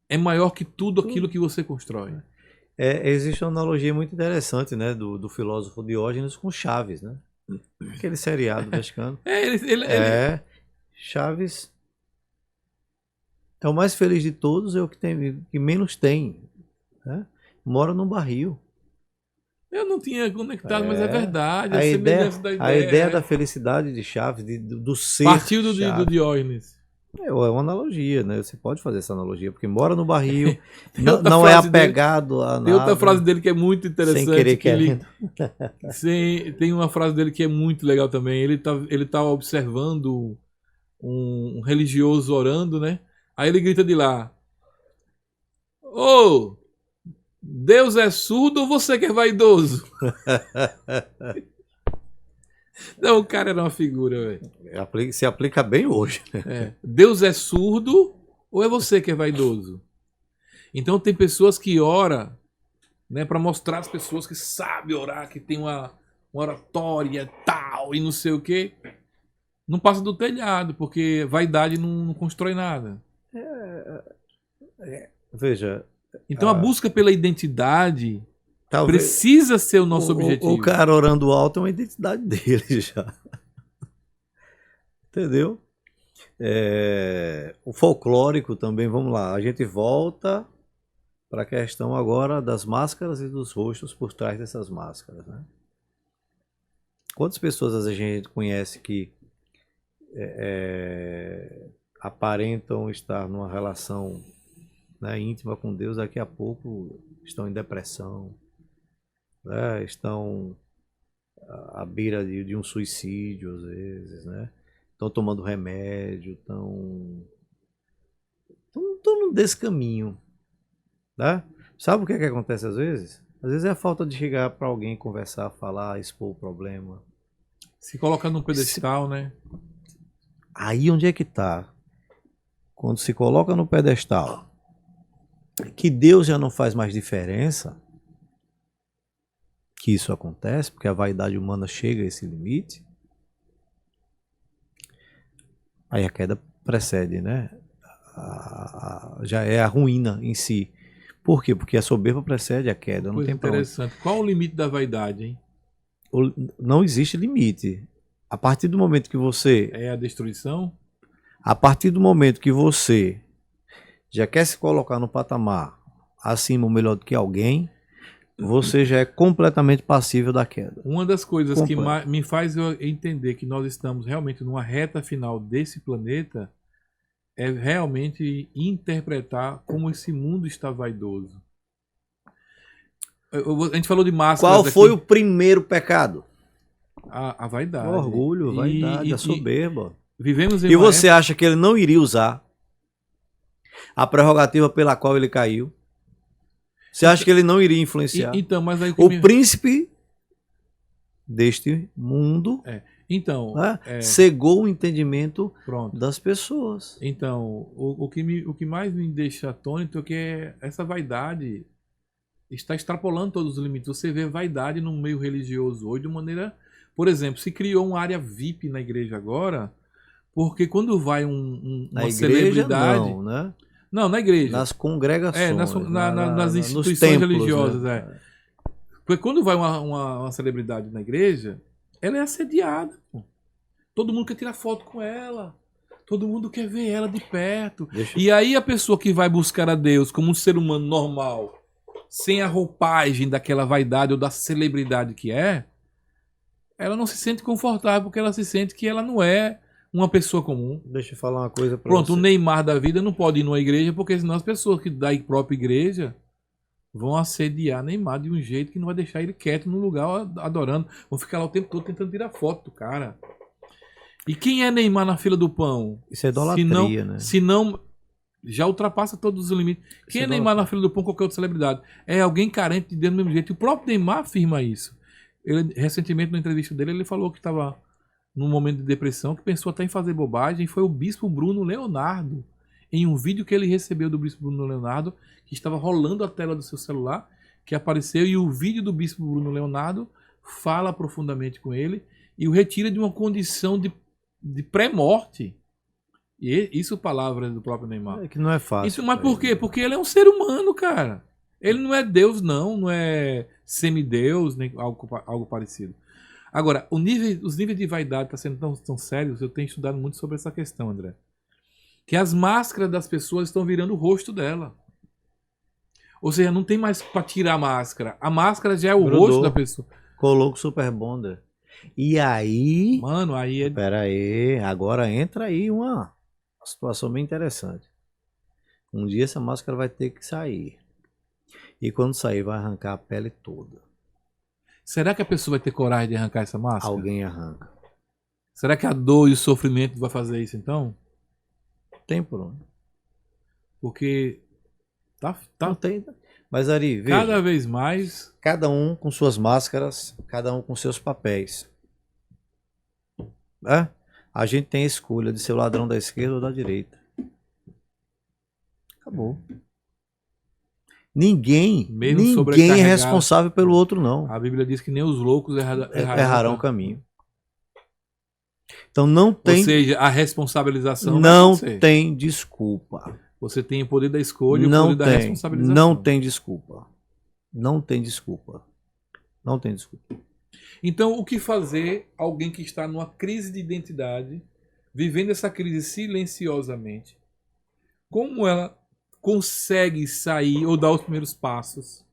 S2: é maior que tudo aquilo que você constrói.
S3: existe uma analogia muito interessante, né? Do filósofo Diógenes com Chaves, né? Aquele seriado mexicano.
S2: Ele
S3: Chaves É o mais feliz de todos, é o que tem, que menos tem, né? Mora num barril.
S2: Eu não tinha conectado, mas é verdade.
S3: A ideia,
S2: semelhança da
S3: a ideia
S2: é.
S3: da felicidade de Chaves, do ser
S2: Partiu do
S3: Chaves.
S2: Diógenes.
S3: É uma analogia, né? Você pode fazer essa analogia, porque mora no barril,
S2: outra
S3: não é
S2: frase
S3: apegado a nada.
S2: Tem outra frase dele que é muito interessante.
S3: Sem querer
S2: que ele-
S3: querendo.
S2: tem uma frase dele que é muito legal também. Ele tá observando um religioso orando, né? Aí ele grita de lá: Ô, Deus é surdo ou você que é vaidoso? Não, o cara era uma figura, velho.
S3: Se aplica bem hoje.
S2: É. Deus é surdo ou é você que é vaidoso? Então tem pessoas que oram, né, para mostrar às pessoas que sabem orar, que tem uma oratória tal e não sei o quê. Não passa do telhado, porque vaidade não constrói nada.
S3: Veja,
S2: Então a busca pela identidade
S3: talvez
S2: precisa ser o nosso objetivo.
S3: o cara orando alto é uma identidade dele já. Entendeu? O folclórico também, vamos lá. A gente volta para a questão agora das máscaras e dos rostos por trás dessas máscaras, né? Quantas pessoas a gente conhece que aparentam estar numa relação, né, íntima com Deus, daqui a pouco estão em depressão, né, estão à beira de um suicídio às vezes, né? Estão tomando remédio, estão desse caminho, né? Sabe o que é que acontece às vezes? Às vezes é a falta de chegar para alguém, conversar, falar, expor o problema.
S2: Se coloca num pedestal, né?
S3: Aí onde é que está? Quando se coloca no pedestal, que Deus já não faz mais diferença, que isso acontece, porque a vaidade humana chega a esse limite, aí a queda precede, né? Já é a ruína em si. Por quê? Porque a soberba precede a queda. Não
S2: Coisa
S3: tem pra onde.
S2: interessante. Qual o limite da vaidade, hein?
S3: Não existe limite. A partir do momento que você...
S2: É a destruição?
S3: A partir do momento que você já quer se colocar no patamar acima ou melhor do que alguém, você já é completamente passível da queda.
S2: Uma das coisas que
S3: Completo.
S2: me faz eu entender que nós estamos realmente numa reta final desse planeta é realmente interpretar como esse mundo está vaidoso. A gente falou de máscaras
S3: Qual
S2: aqui.
S3: foi o primeiro pecado?
S2: A vaidade.
S3: O orgulho, a vaidade, a soberba.
S2: Vivemos em
S3: E
S2: uma
S3: você acha que ele não iria usar a prerrogativa pela qual ele caiu? Você acha que ele não iria influenciar?
S2: Então, mas aí
S3: O príncipe deste mundo,
S2: então,
S3: né, cegou o entendimento
S2: pronto.
S3: das pessoas.
S2: Então, o que mais me deixa atônito é que essa vaidade está extrapolando todos os limites. Você vê vaidade no meio religioso hoje de maneira... Por exemplo, se criou uma área VIP na igreja agora, porque quando vai uma
S3: igreja,
S2: celebridade...
S3: não, né?
S2: Não, na igreja.
S3: Nas congregações.
S2: Nas instituições
S3: templos,
S2: religiosas.
S3: né?
S2: Porque quando vai uma celebridade na igreja, ela é assediada. Pô. Todo mundo quer tirar foto com ela. Todo mundo quer ver ela de perto. E aí a pessoa que vai buscar a Deus como um ser humano normal, sem a roupagem daquela vaidade ou da celebridade que é, ela não se sente confortável porque ela se sente que ela não é uma pessoa comum.
S3: Deixa eu falar uma coisa pra
S2: Pronto,
S3: você.
S2: o Neymar da vida não pode ir numa igreja porque senão as pessoas que da própria igreja vão assediar Neymar de um jeito que não vai deixar ele quieto no lugar adorando. Vão ficar lá o tempo todo tentando tirar foto do cara. E quem é Neymar na fila do pão?
S3: Isso é idolatria, né?
S2: Se não, já ultrapassa todos os limites. Quem é Neymar na fila do pão, qualquer outra celebridade? É alguém carente de Deus do mesmo jeito. E o próprio Neymar afirma isso. Ele, recentemente, na entrevista dele, ele falou que estava num momento de depressão, que pensou até em fazer bobagem. Foi o bispo Bruno Leonardo, em um vídeo que ele recebeu do bispo Bruno Leonardo, que estava rolando a tela do seu celular, que apareceu, e o vídeo do bispo Bruno Leonardo fala profundamente com ele e o retira de uma condição de pré-morte. E isso, palavras do próprio Neymar.
S3: É que não é fácil.
S2: Isso, mas por quê? Porque ele é um ser humano, cara. Ele não é Deus, não é semideus, nem algo parecido. Agora, os níveis de vaidade estão sendo tão sérios, eu tenho estudado muito sobre essa questão, André. que as máscaras das pessoas estão virando o rosto dela. Ou seja, não tem mais para tirar a máscara. A máscara já é o
S3: Grudou.
S2: rosto da pessoa.
S3: Colou com Super Bonder. E aí...
S2: Mano, aí é...
S3: Pera aí, agora entra aí uma situação bem interessante. Um dia essa máscara vai ter que sair. E quando sair, vai arrancar a pele toda.
S2: Será que a pessoa vai ter coragem de arrancar essa máscara?
S3: Alguém arranca.
S2: Será que a dor e o sofrimento vai fazer isso então?
S3: Tem por onde.
S2: Porque
S3: Não tem. Mas Ari, veja,
S2: cada vez mais...
S3: cada um com suas máscaras, cada um com seus papéis. É? A gente tem a escolha de ser o ladrão da esquerda ou da direita. Acabou. Ninguém
S2: Mesmo
S3: é
S2: sobrecarregado.
S3: responsável pelo outro, não.
S2: A Bíblia diz que nem os loucos
S3: Errarão o caminho. Então não tem,
S2: Ou seja, a responsabilização
S3: não
S2: vai acontecer.
S3: tem desculpa.
S2: Você tem o poder da escolha e o
S3: Não
S2: poder da
S3: tem,
S2: responsabilização.
S3: não tem desculpa. Não tem desculpa. Não tem desculpa.
S2: Então, o que fazer alguém que está numa crise de identidade, vivendo essa crise silenciosamente? Como ela consegue sair ou dar os primeiros passos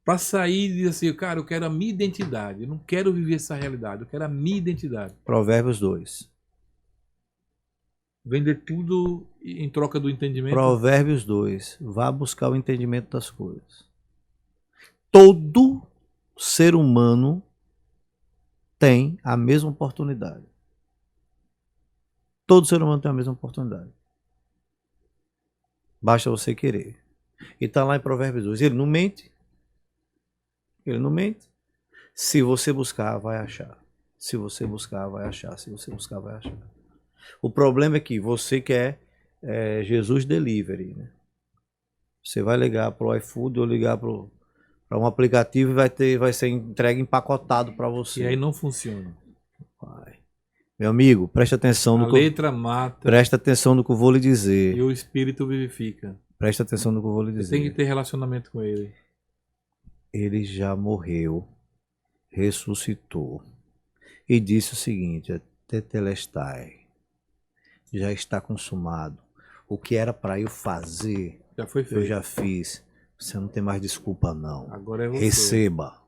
S2: para sair e dizer assim, cara, eu quero a minha identidade, eu não quero viver essa realidade, eu quero a minha identidade.
S3: Provérbios 2.
S2: Vender tudo em troca do entendimento.
S3: Provérbios 2. Vá buscar o entendimento das coisas. Todo ser humano tem a mesma oportunidade. Todo ser humano tem a mesma oportunidade. Basta você querer. E está lá em Provérbios 2. Ele não mente. Ele não mente. Se você buscar, vai achar. Se você buscar, vai achar. Se você buscar, vai achar. O problema é que você quer Jesus Delivery, né? Você vai ligar para o iFood ou ligar para um aplicativo e vai ser entregue empacotado para você.
S2: E aí não funciona.
S3: Vai. Meu amigo, preste atenção
S2: A letra mata.
S3: Presta atenção no que eu vou lhe dizer.
S2: E o espírito vivifica.
S3: Presta atenção no que eu vou lhe
S2: Você
S3: dizer.
S2: tem que ter relacionamento com ele.
S3: Ele já morreu, ressuscitou e disse o seguinte: Tetelestai, já está consumado. O que era para eu fazer,
S2: Já foi feito.
S3: eu já fiz. Você não tem mais desculpa, não.
S2: Agora é você.
S3: Receba.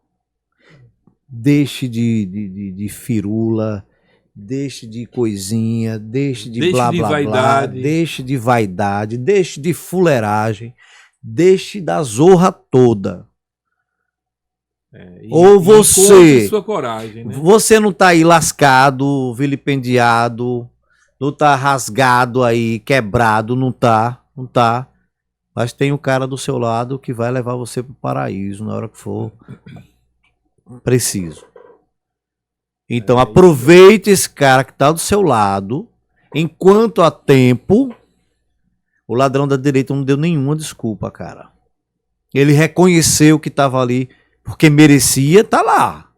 S3: Deixe de firula, deixe de coisinha, deixe de blá blá blá, deixe de vaidade, deixe de fuleiragem, deixe da zorra toda. Ou você,
S2: sua coragem, né?
S3: Você não tá aí lascado, vilipendiado, não tá rasgado aí, quebrado, não tá. Mas tem um cara do seu lado que vai levar você pro paraíso na hora que for preciso. Então aproveite esse cara que tá do seu lado, enquanto há tempo. O ladrão da direita não deu nenhuma desculpa, cara. Ele reconheceu que estava ali porque merecia, tá lá.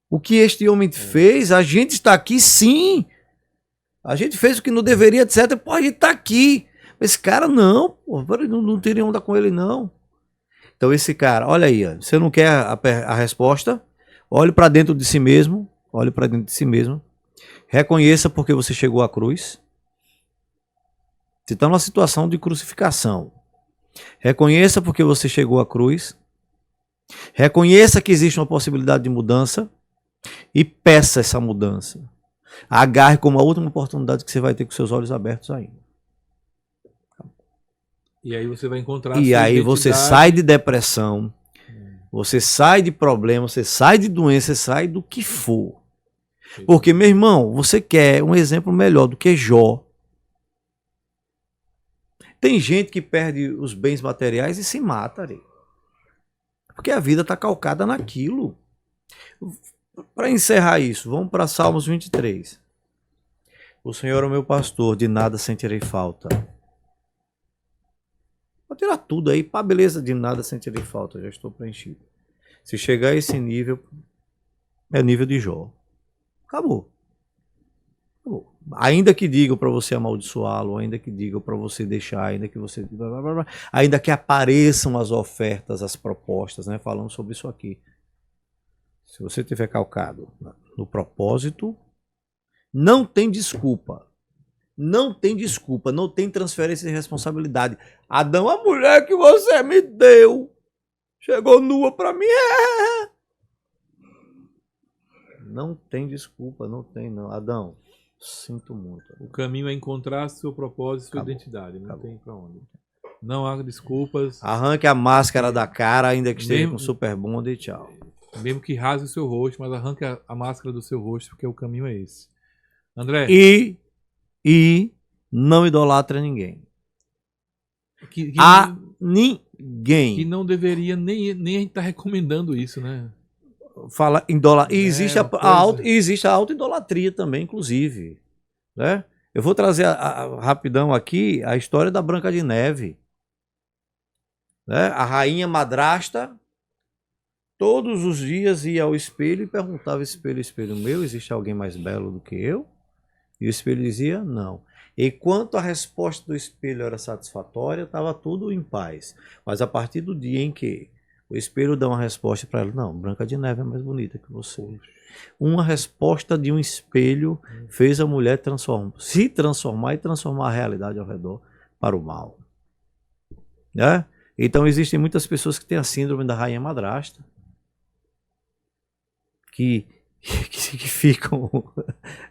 S3: O que este homem fez, a gente está aqui sim. A gente fez o que não deveria, etc. Pô, a gente tá aqui. Esse cara não, pô, não teria onda com ele não. Então esse cara, olha aí, ó, você não quer a resposta? Olhe para dentro de si mesmo, reconheça porque você chegou à cruz. Você está numa situação de crucificação. Reconheça porque você chegou à cruz. Reconheça que existe uma possibilidade de mudança e peça essa mudança. Agarre como a última oportunidade que você vai ter com seus olhos abertos ainda.
S2: E aí você vai encontrar.
S3: E aí você sai de depressão, você sai de problema, você sai de doença, você sai do que for. Porque, meu irmão, você quer um exemplo melhor do que Jó. Tem gente que perde os bens materiais e se mata, ali. Porque a vida está calcada naquilo. Para encerrar isso, vamos para Salmos 23. O Senhor é o meu pastor, de nada sentirei falta. Vou tirar tudo aí, pá, beleza, de nada sentirei falta, já estou preenchido. Se chegar a esse nível, é nível de Jó. Acabou. Acabou. Ainda que digam para você amaldiçoá-lo, ainda que digam para você deixar, ainda que você... ainda que apareçam as ofertas, as propostas, né? Falando sobre isso aqui. Se você tiver calcado no propósito, não tem desculpa. Não tem desculpa, não tem transferência de responsabilidade. Adão, a mulher que você me deu chegou nua pra mim. Não tem desculpa, não tem não. Adão, sinto muito.
S2: O caminho é encontrar seu propósito e sua identidade. Não tem pra onde. Não há desculpas.
S3: Arranque a máscara da cara, ainda que esteja com super bond e tchau.
S2: Mesmo que rasgue o seu rosto, mas arranque a máscara do seu rosto, porque o caminho é esse. André.
S3: E não idolatra ninguém. Ninguém.
S2: Que não deveria nem estar recomendando isso, né?
S3: Fala idolatria. E existe existe a auto-idolatria também, inclusive. Né? Eu vou trazer rapidão aqui a história da Branca de Neve. Né? A rainha madrasta todos os dias ia ao espelho e perguntava: espelho, espelho meu, existe alguém mais belo do que eu? E o espelho dizia: não. E quanto a resposta do espelho era satisfatória, estava tudo em paz. Mas a partir do dia em que o espelho dá uma resposta para ela: não, Branca de Neve é mais bonita que você. Uma resposta de um espelho fez a mulher se transformar e transformar a realidade ao redor para o mal. Né? Então existem muitas pessoas que têm a síndrome da rainha madrasta, que ficam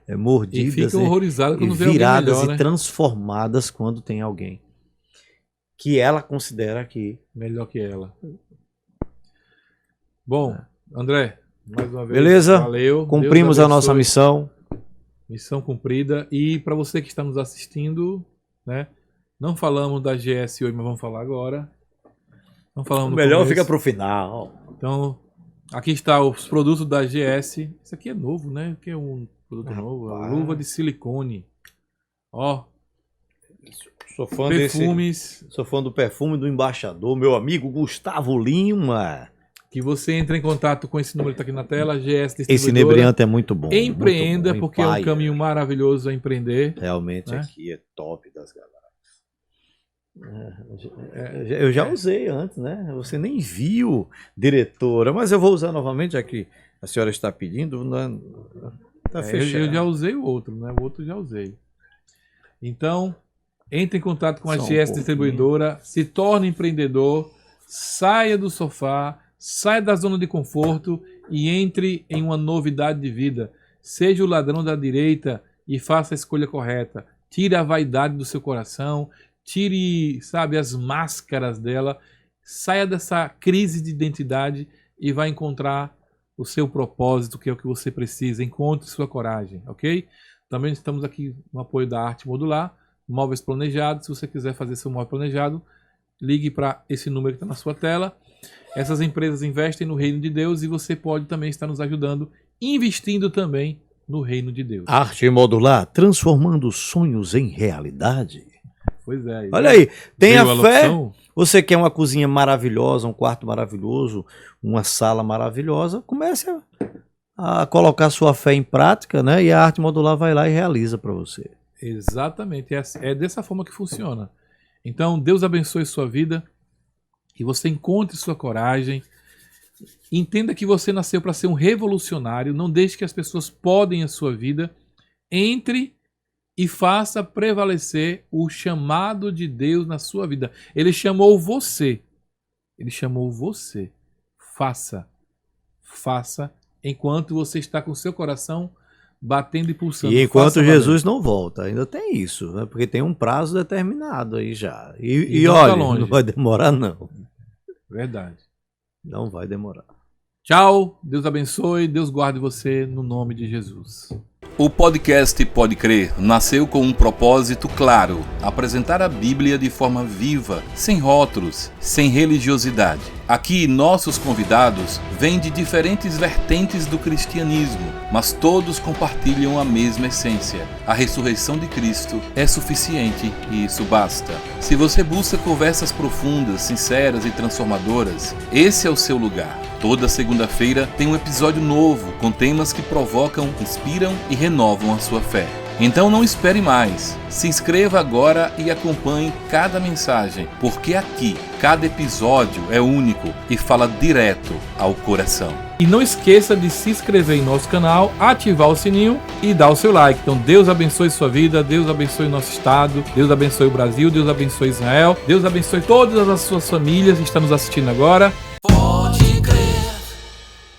S3: mordidas,
S2: e ficam horrorizadas quando vê
S3: viradas
S2: melhor, né?
S3: E transformadas quando tem alguém que ela considera que
S2: melhor que ela. Bom, André, mais uma vez,
S3: beleza?
S2: Valeu.
S3: Cumprimos a nossa missão.
S2: Missão cumprida. E para você que está nos assistindo, né? Não falamos da GS hoje, mas vamos falar agora. Não falamos no
S3: melhor
S2: começo.
S3: Fica para o final.
S2: Então, aqui está os produtos da GS. Isso aqui é novo, né? Que é um produto novo. A luva de silicone. Ó.
S3: Sou fã
S2: perfumes.
S3: Sou fã do perfume do embaixador, meu amigo Gustavo Lima.
S2: Que você entre em contato com esse número que está aqui na tela, GS Distribuidora.
S3: Esse inebriante é muito bom.
S2: Empreenda,
S3: muito bom,
S2: porque é um caminho maravilhoso a empreender.
S3: Realmente,
S2: né?
S3: Aqui é top das galáxias. Eu já usei antes, né? Você nem viu, diretora, mas eu vou usar novamente, já que a senhora está pedindo. Tá fechado.
S2: Eu já usei o outro, né? O outro já usei. Então, entre em contato com a GS Distribuidora, se torne empreendedor, saia do sofá, saia da zona de conforto e entre em uma novidade de vida. Seja o ladrão da direita e faça a escolha correta. Tire a vaidade do seu coração, tire, sabe, as máscaras dela, saia dessa crise de identidade e vai encontrar o seu propósito, que é o que você precisa. Encontre sua coragem, ok? Também estamos aqui no apoio da Arte Modular, móveis planejados. Se você quiser fazer seu móvel planejado, ligue para esse número que está na sua tela. Essas empresas investem no reino de Deus e você pode também estar nos ajudando, investindo também no reino de Deus.
S3: Arte Modular, transformando sonhos em realidade.
S2: Pois é.
S3: Olha aí, tenha fé. Você quer uma cozinha maravilhosa, um quarto maravilhoso, uma sala maravilhosa, comece a colocar sua fé em prática, né? E a Arte Modular vai lá e realiza para você.
S2: Exatamente, é dessa forma que funciona. Então, Deus abençoe sua vida, que você encontre sua coragem, entenda que você nasceu para ser um revolucionário, não deixe que as pessoas podem a sua vida, entre e faça prevalecer o chamado de Deus na sua vida. Ele chamou você. Faça enquanto você está com o seu coração batendo e pulsando.
S3: E enquanto Jesus não volta, ainda tem isso, né? Porque tem um prazo determinado aí já. E olha, não vai demorar não.
S2: Verdade.
S3: Não vai demorar.
S2: Tchau, Deus abençoe, Deus guarde você no nome de Jesus.
S1: O podcast Pode Crer nasceu com um propósito claro: apresentar a Bíblia de forma viva, sem rótulos, sem religiosidade. Aqui, nossos convidados vêm de diferentes vertentes do cristianismo, mas todos compartilham a mesma essência. A ressurreição de Cristo é suficiente e isso basta. Se você busca conversas profundas, sinceras e transformadoras, esse é o seu lugar. Toda segunda-feira tem um episódio novo com temas que provocam, inspiram e renovam a sua fé. Então não espere mais. Se inscreva agora e acompanhe cada mensagem, porque aqui cada episódio é único e fala direto ao coração.
S2: E não esqueça de se inscrever em nosso canal, ativar o sininho e dar o seu like. Então Deus abençoe sua vida, Deus abençoe o nosso estado, Deus abençoe o Brasil, Deus abençoe Israel, Deus abençoe todas as suas famílias que estão nos assistindo agora.